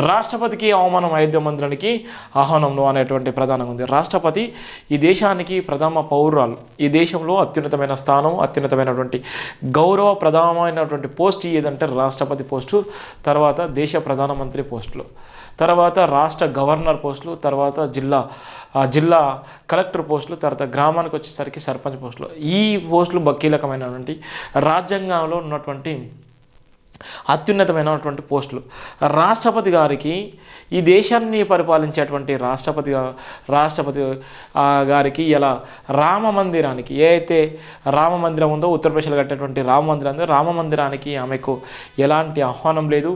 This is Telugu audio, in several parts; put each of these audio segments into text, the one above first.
రాష్ట్రపతికి అవమానం, అయోధ్య మందిరానికి ఆహ్వానంలో అనేటువంటి ప్రధానంగా ఉంది. రాష్ట్రపతి ఈ దేశానికి ప్రథమ పౌరురాలు. ఈ దేశంలో అత్యున్నతమైన స్థానం, అత్యున్నతమైనటువంటి గౌరవప్రదమైనటువంటి పోస్ట్ ఏదంటే రాష్ట్రపతి పోస్టు, తర్వాత దేశ ప్రధానమంత్రి పోస్టులు, తర్వాత రాష్ట్ర గవర్నర్ పోస్టులు, తర్వాత జిల్లా కలెక్టర్ పోస్టులు, తర్వాత గ్రామానికి వచ్చేసరికి సర్పంచ్ పోస్టులు. ఈ పోస్టులు కీలకమైనటువంటి రాజ్యాంగంలో ఉన్నటువంటి అత్యున్నతమైనటువంటి పోస్టులు. రాష్ట్రపతి గారికి ఈ దేశాన్ని పరిపాలించేటువంటి రాష్ట్రపతి గారికి ఇలా రామ మందిరానికి, ఏ అయితే రామ మందిరం ఉందో ఉత్తరప్రదేశ్లో కట్టేటువంటి రామ మందిరానికి ఆమెకు ఎలాంటి ఆహ్వానం లేదు.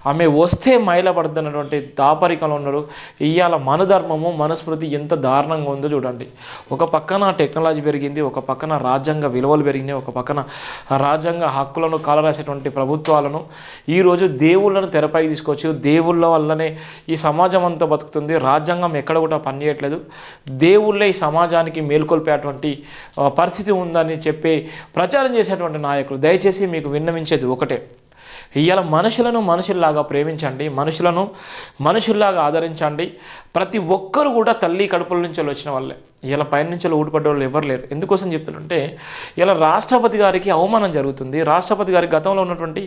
ఆమె వస్తే మైలపడుతున్నటువంటి దాపరికంలో ఉన్నారు. ఇవాళ మనధర్మము, మనస్మృతి ఎంత దారుణంగా ఉందో చూడండి. ఒక పక్కన టెక్నాలజీ పెరిగింది, ఒక పక్కన రాజ్యాంగ విలువలు పెరిగినాయి, ఒక పక్కన రాజ్యాంగ హక్కులను కాలరాసేటువంటి ప్రభుత్వాలను ఈరోజు దేవుళ్ళను తెరపైకి తీసుకొచ్చి దేవుళ్ళ వల్లనే ఈ సమాజం అంతా బతుకుతుంది, రాజ్యాంగం ఎక్కడ కూడా పనిచేయట్లేదు, దేవుళ్ళే ఈ సమాజానికి మేల్కొల్పేటువంటి పరిస్థితి ఉందని చెప్పి ప్రచారం చేసేటువంటి నాయకులు, దయచేసి మీకు విన్నవించేది ఒకటే, ఇవాళ మనుషుల్లాగా ప్రేమించండి, మనుషుల్లాగా ఆదరించండి. ప్రతి ఒక్కరు కూడా తల్లి కడుపుల నుంచి వచ్చిన వాళ్ళే. ఇలా పైన నుంచి ఊడిపడ్డ వాళ్ళు ఎవరు లేరు. ఎందుకోసం చెప్తుంటే ఇలా రాష్ట్రపతి గారికి అవమానం జరుగుతుంది. రాష్ట్రపతి గారి గతంలో ఉన్నటువంటి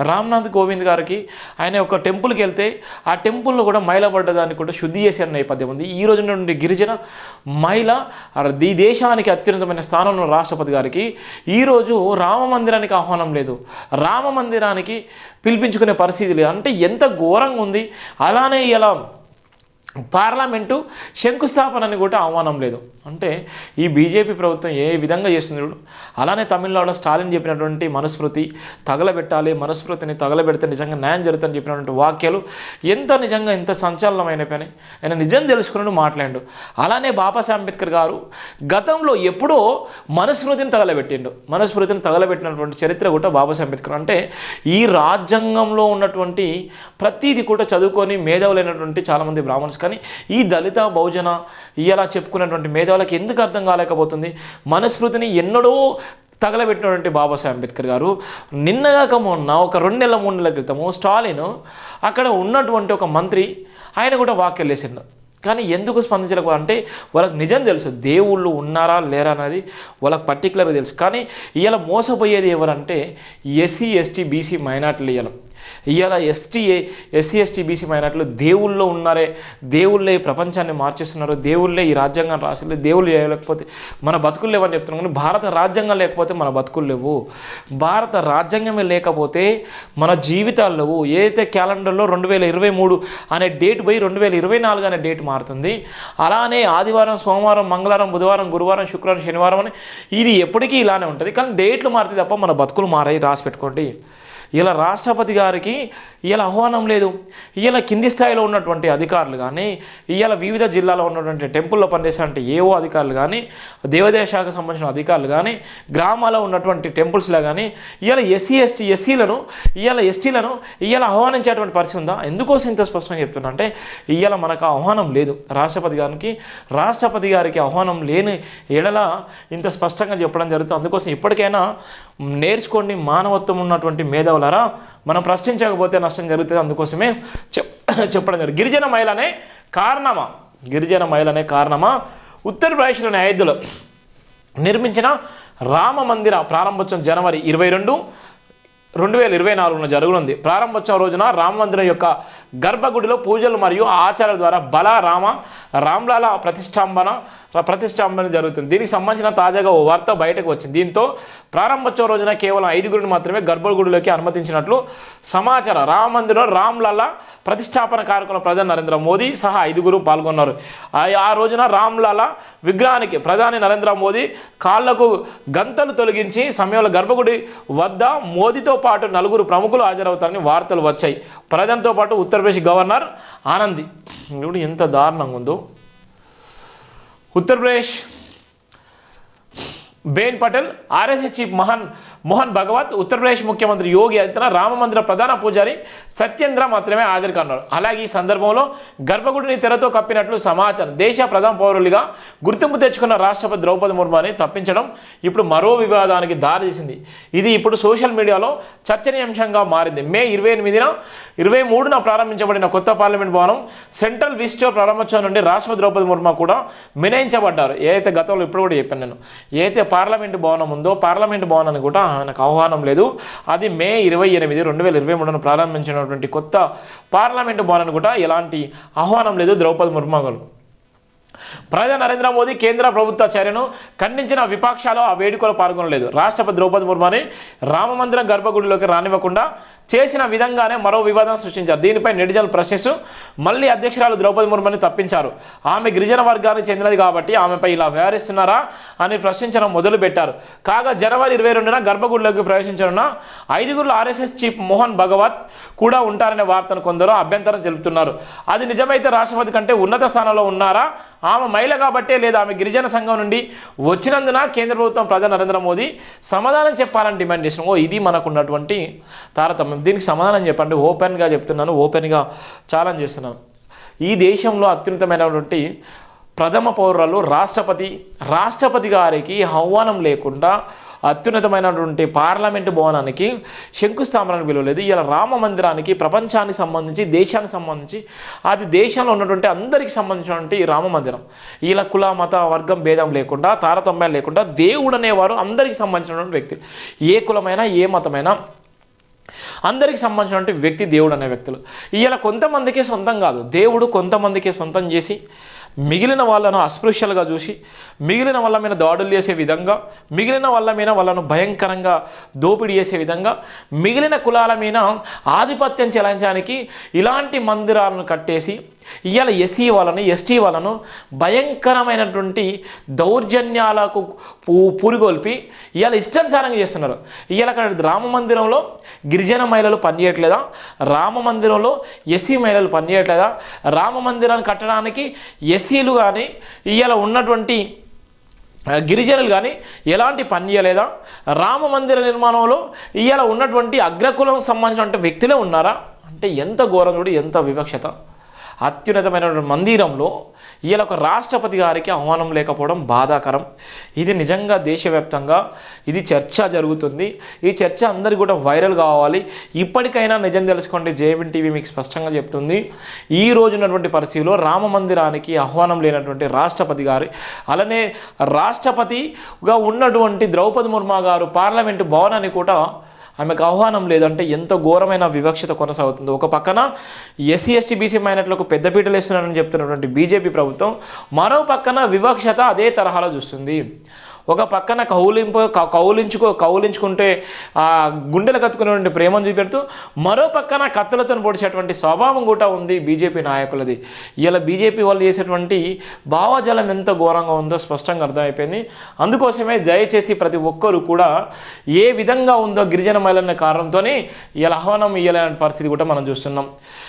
రామ్నాథ్ కోవింద్ గారికి ఆయన ఒక టెంపుల్కి వెళ్తే ఆ టెంపుల్లో కూడా మైలపడ్డదాన్ని కూడా శుద్ధి చేసే నేపథ్యం ఉంది. ఈ రోజు నుండి గిరిజన మహిళ ఈ దేశానికి అత్యున్నతమైన స్థానంలో రాష్ట్రపతి గారికి ఈరోజు రామ మందిరానికి ఆహ్వానం లేదు, రామ మందిరానికి పిలిపించుకునే పరిస్థితి లేదు. అంటే ఎంత ఘోరంగా ఉంది. అలానే ఇలా పార్లమెంటు శంకుస్థాపనని కూడా ఆహ్వానం లేదు. అంటే ఈ బీజేపీ ప్రభుత్వం ఏ విధంగా చేస్తుంది. అలానే తమిళనాడులో స్టాలిన్ చెప్పినటువంటి మనస్మృతిని తగలబెడితే నిజంగా న్యాయం జరుగుతుందని చెప్పినటువంటి వాక్యాలు ఎంత సంచలనమైన పని. ఆయన నిజం తెలుసుకుని మాట్లాడు. అలానే బాబాసాహెబ్ అంబేద్కర్ గారు గతంలో ఎప్పుడో మనుస్మృతిని తగలబెట్టినటువంటి చరిత్ర కూడా బాబాసాహెబ్ అంబేద్కర్. అంటే ఈ రాజ్యాంగంలో ఉన్నటువంటి ప్రతిదీ కూడా చదువుకొని మేధావులైనటువంటి చాలామంది బ్రాహ్మణ్స్, కానీ ఈ దళిత బహుజన ఇలా చెప్పుకున్నటువంటి మేధావులకు ఎందుకు అర్థం కాలేకపోతుంది? మనుస్మృతిని ఎన్నడూ తగలబెట్టినటువంటి బాబాసాహెబ్ అంబేద్కర్ గారు నిన్నగాక మొన్న ఒక 2 నెలల 3 నెలల క్రితము స్టాలిన్ అక్కడ ఉన్నటువంటి ఒక మంత్రి ఆయన కూడా వ్యాఖ్యలు వేసిండు. కానీ ఎందుకు స్పందించలేకపోతే అంటే వాళ్ళకి నిజం తెలుసు, దేవుళ్ళు ఉన్నారా లేరా అనేది వాళ్ళకి పర్టికులర్గా తెలుసు. కానీ ఇవాళ మోసపోయేది ఎవరంటే ఎస్సీ ఎస్టీ బీసీ మైనార్టీలు. ఇవాళ ఎస్సీ ఎస్టీ బీసీ మైనార్టీలు దేవుళ్ళు ఉన్నారే, దేవుళ్ళే ప్రపంచాన్ని మార్చేస్తున్నారు, దేవుళ్ళే ఈ రాజ్యాంగాన్ని రాసి, దేవుళ్ళు లేకపోతే మన బతుకులు లేవని చెప్తున్నాం. కానీ భారత రాజ్యాంగం లేకపోతే మన బతుకులు లేవు, భారత రాజ్యాంగమే లేకపోతే మన జీవితాలు లేవు. ఏదైతే క్యాలెండర్లో 2023 అనే డేట్ పోయి 2024 అనే డేట్ మారుతుంది. అలానే ఆదివారం, సోమవారం, మంగళవారం, బుధవారం, గురువారం, శుక్రవారం, శనివారం అని ఇది ఎప్పటికీ ఇలానే ఉంటుంది. కానీ డేట్లు మారితే తప్ప మన బతుకులు మారాయి, రాసి పెట్టుకోండి. ఇలా రాష్ట్రపతి గారికి ఇలా ఆహ్వానం లేదు. ఇలా కింది స్థాయిలో ఉన్నటువంటి అధికారులు కానీ, ఇలా వివిధ జిల్లాలో ఉన్నటువంటి టెంపుల్లో పనిచేసేటువంటి ఏవో అధికారులు కానీ, దేవాదాయ శాఖకు సంబంధించిన అధికారులు కానీ, గ్రామాల్లో ఉన్నటువంటి టెంపుల్స్లో కానీ ఇలా ఎస్సీలను ఇలా ఆహ్వానించేటువంటి పరిస్థితి ఉందా? ఎందుకోసం ఇంత స్పష్టంగా చెప్తున్నా అంటే ఇలా మనకు ఆహ్వానం లేదు. రాష్ట్రపతి గారికి ఆహ్వానం లేని ఎడల ఇంత స్పష్టంగా చెప్పడం జరుగుతుంది. అందుకోసం ఇప్పటికైనా నేర్చుకోండి, మానవత్వం ఉన్నటువంటి మేధావులారా. మనం ప్రశ్నించకపోతే నష్టం జరుగుతుంది. అందుకోసమే చెప్పడం జరుగుతుంది. గిరిజన మహిళనే కారణమా ఉత్తరప్రదేశ్లోని అయోధ్యలో నిర్మించిన రామ మందిర ప్రారంభోత్సవం జనవరి 22, 2024 జరగనుంది. ప్రారంభోత్సవం రోజున రామ మందిరం యొక్క గర్భగుడిలో పూజలు మరియు ఆచారాల ద్వారా రామ్లాల ప్రతిష్టాంబన జరుగుతుంది. దీనికి సంబంధించిన తాజాగా ఓ వార్త బయటకు వచ్చింది. దీంతో ప్రారంభోత్సవం రోజున కేవలం 5 మాత్రమే గర్భగుడిలోకి అనుమతించినట్లు సమాచారం. రామ మందిరంలో రామ్లాల ప్రతిష్టాపన కార్యక్రమంలో ప్రధాని నరేంద్ర మోదీ సహా 5 పాల్గొన్నారు. ఆ రోజున రామ్లాల విగ్రహానికి ప్రధాని నరేంద్ర మోదీ కాళ్లకు గంతలు తొలగించి సమయంలో గర్భగుడి వద్ద మోదీతో పాటు 4 ప్రముఖులు హాజరవుతారని వార్తలు వచ్చాయి. ప్రధానితో పాటు ఉత్తరప్రదేశ్ గవర్నర్ ఆనంది. ఇప్పుడు ఎంత దారుణంగా ఉందో. ఉత్తరప్రదేశ్ బేన్ పటేల్, ఆర్ఎస్ఎస్ చీఫ్ మోహన్ భగవత్, ఉత్తరప్రదేశ్ ముఖ్యమంత్రి యోగి ఆదిత్యనాథ్, రామ మందిర ప్రధాన పూజారి సత్యేంద్ర మాత్రమే హాజరు కానున్నారు. అలాగే ఈ సందర్భంలో గర్భగుడిని తెరతో కప్పినట్లు సమాచారం. దేశ ప్రధాన పౌరులుగా గుర్తింపు తెచ్చుకున్న రాష్ట్రపతి ద్రౌపది ముర్ముని తప్పించడం ఇప్పుడు మరో వివాదానికి దారితీసింది. ఇది ఇప్పుడు సోషల్ మీడియాలో చర్చనీయాంశంగా మారింది. మే 23న ప్రారంభించబడిన కొత్త పార్లమెంట్ భవనం సెంట్రల్ విజిటర్ ప్రారంభోత్సవం నుండి రాష్ట్రపతి ద్రౌపది ముర్ము కూడా మినహాయించబడ్డారు. ఏదైతే గతంలో ఇప్పుడు కూడా చెప్పాను నేను, ఏదైతే పార్లమెంటు భవనం ఉందో పార్లమెంటు భవనానికి కూడా ఆయనకు ఆహ్వానం లేదు. అది మే 28, 2023న ప్రారంభించినటువంటి కొత్త పార్లమెంటు భవనానికి కూడా ఎలాంటి ఆహ్వానం లేదు ద్రౌపది ముర్ము గారు. ప్రధాని నరేంద్ర మోదీ కేంద్ర ప్రభుత్వ చర్యను ఖండించిన విపక్షాలు ఆ వేడుకలో పాల్గొనలేదు. రాష్ట్రపతి ద్రౌపది ముర్ముని రామమందిరం గర్భగుడిలోకి రానివ్వకుండా చేసిన విధంగానే మరో వివాదం సృష్టించారు. దీనిపై నెటిజన్లు ప్రశ్నిస్తూ మళ్ళీ అధ్యక్షురాలు ద్రౌపది ముర్ముని తప్పించారు. ఆమె గిరిజన వర్గానికి చెందినది కాబట్టి ఆమెపై ఇలా వ్యవహరిస్తున్నారా అని ప్రశ్నించడం మొదలుపెట్టారు. కాగా జనవరి 22న గర్భగుడిలోకి ప్రవేశించనున్న 5 ఆర్ఎస్ఎస్ చీఫ్ మోహన్ భగవత్ కూడా ఉంటారనే వార్తను కొందరు అభ్యంతరం తెలుపుతున్నారు. అది నిజమైతే రాష్ట్రపతి కంటే ఉన్నత స్థానంలో ఉన్నారా, ఆమె మహిళ కాబట్టే లేదా ఆమె గిరిజన సంఘం నుండి వచ్చినందున కేంద్ర ప్రభుత్వం ప్రధాని నరేంద్ర మోదీ సమాధానం చెప్పాలని డిమాండ్ చేసిన ఇది మనకున్నటువంటి తారతమ్యం. దీనికి సమాధానం చెప్పండి. ఓపెన్గా చెప్తున్నాను, ఓపెన్గా ఛాలెంజ్ చేస్తున్నాను. ఈ దేశంలో అత్యున్నతమైనటువంటి ప్రథమ పౌరులు రాష్ట్రపతి గారికి ఆహ్వానం లేకుండా అత్యున్నతమైనటువంటి పార్లమెంటు భవనానికి శంకుస్థాపనకు పిలవలేదు. ఇలా రామ మందిరానికి ప్రపంచానికి సంబంధించి దేశానికి సంబంధించి అది దేశంలో ఉన్నటువంటి అందరికీ సంబంధించినటువంటి రామ మందిరం. ఇలా కుల మత వర్గం భేదం లేకుండా తారతమ్యాలు లేకుండా దేవుడు అనేవారు అందరికీ సంబంధించినటువంటి వ్యక్తి. ఏ కులమైనా ఏ మతమైనా అందరికి సంబంధించినటువంటి వ్యక్తి దేవుడు అనే వ్యక్తులు. ఇలా కొంతమందికే సొంతం కాదు, దేవుడు కొంతమందికే సొంతం చేసి మిగిలిన వాళ్ళను అస్పృశ్యాలుగా చూసి మిగిలిన వాళ్ళ మీద దాడులు చేసే విధంగా, మిగిలిన వాళ్ళ మీద వాళ్ళను భయంకరంగా దోపిడీ చేసే విధంగా, మిగిలిన కులాల మీద ఆధిపత్యం చెలాయించడానికి ఇలాంటి మందిరాలను కట్టేసి ఇవాళ ఎస్సీ వాళ్ళను ఎస్టీ వాళ్ళను భయంకరమైనటువంటి దౌర్జన్యాలకు పూరిగొల్పి ఇవాళ ఇష్టానుసారంగా చేస్తున్నారు. ఇవాళ అక్కడ రామ మందిరంలో గిరిజన మహిళలు పనిచేయట్లేదా, రామ మందిరంలో ఎస్సీ మహిళలు పనిచేయట్లేదా, రామ మందిరాన్ని కట్టడానికి ఎస్సీలు కానీ ఇవాళ ఉన్నటువంటి గిరిజనులు కానీ ఎలాంటి పని చేయలేదా, రామ మందిర నిర్మాణంలో ఇవాళ ఉన్నటువంటి అగ్రకులం సంబంధించిన వ్యక్తులే ఉన్నారా అంటే ఎంత ఘోరం చూడు, ఎంత వివక్షత. అత్యున్నతమైనటువంటి మందిరంలో ఈయన ఒక రాష్ట్రపతి గారికి ఆహ్వానం లేకపోవడం బాధాకరం. ఇది నిజంగా దేశవ్యాప్తంగా ఇది చర్చ జరుగుతుంది. ఈ చర్చ అందరికీ కూడా వైరల్ కావాలి. ఇప్పటికైనా నిజం తెలుసుకోండి. జేఎంఎన్ టీవీ మీకు స్పష్టంగా చెప్తుంది. ఈ రోజు ఉన్నటువంటి పరిస్థితిలో రామ మందిరానికి ఆహ్వానం లేనటువంటి రాష్ట్రపతి గారు, అలానే రాష్ట్రపతిగా ఉన్నటువంటి ద్రౌపది ముర్ము గారు పార్లమెంటు భవనాన్ని కూడా ఆమెకు ఆహ్వానం లేదంటే ఎంత ఘోరమైన వివక్షత కొనసాగుతుంది. ఒక పక్కన ఎస్సీ ఎస్టీ బీసీ మైనారిటీలకు పెద్దపీటలు వేస్తున్నారని చెప్తున్నటువంటి బీజేపీ ప్రభుత్వం మరో పక్కన వివక్షత అదే తరహాలో చూస్తుంది. ఒక పక్కన కౌలించుకుంటే గుండెలు కత్తుకునేటువంటి ప్రేమను చూపెడుతూ మరో పక్కన కత్తులతో పొడిచేటువంటి స్వభావం కూడా ఉంది బీజేపీ నాయకులది. ఇలా బీజేపీ వాళ్ళు చేసేటువంటి భావజాలం ఎంత ఘోరంగా ఉందో స్పష్టంగా అర్థమైపోయింది. అందుకోసమే దయచేసి ప్రతి ఒక్కరు కూడా ఏ విధంగా ఉందో గిరిజన మహిళల కారణంతోనే ఇలా ఆహ్వానం ఇవ్వలేని పరిస్థితి కూడా మనం చూస్తున్నాం.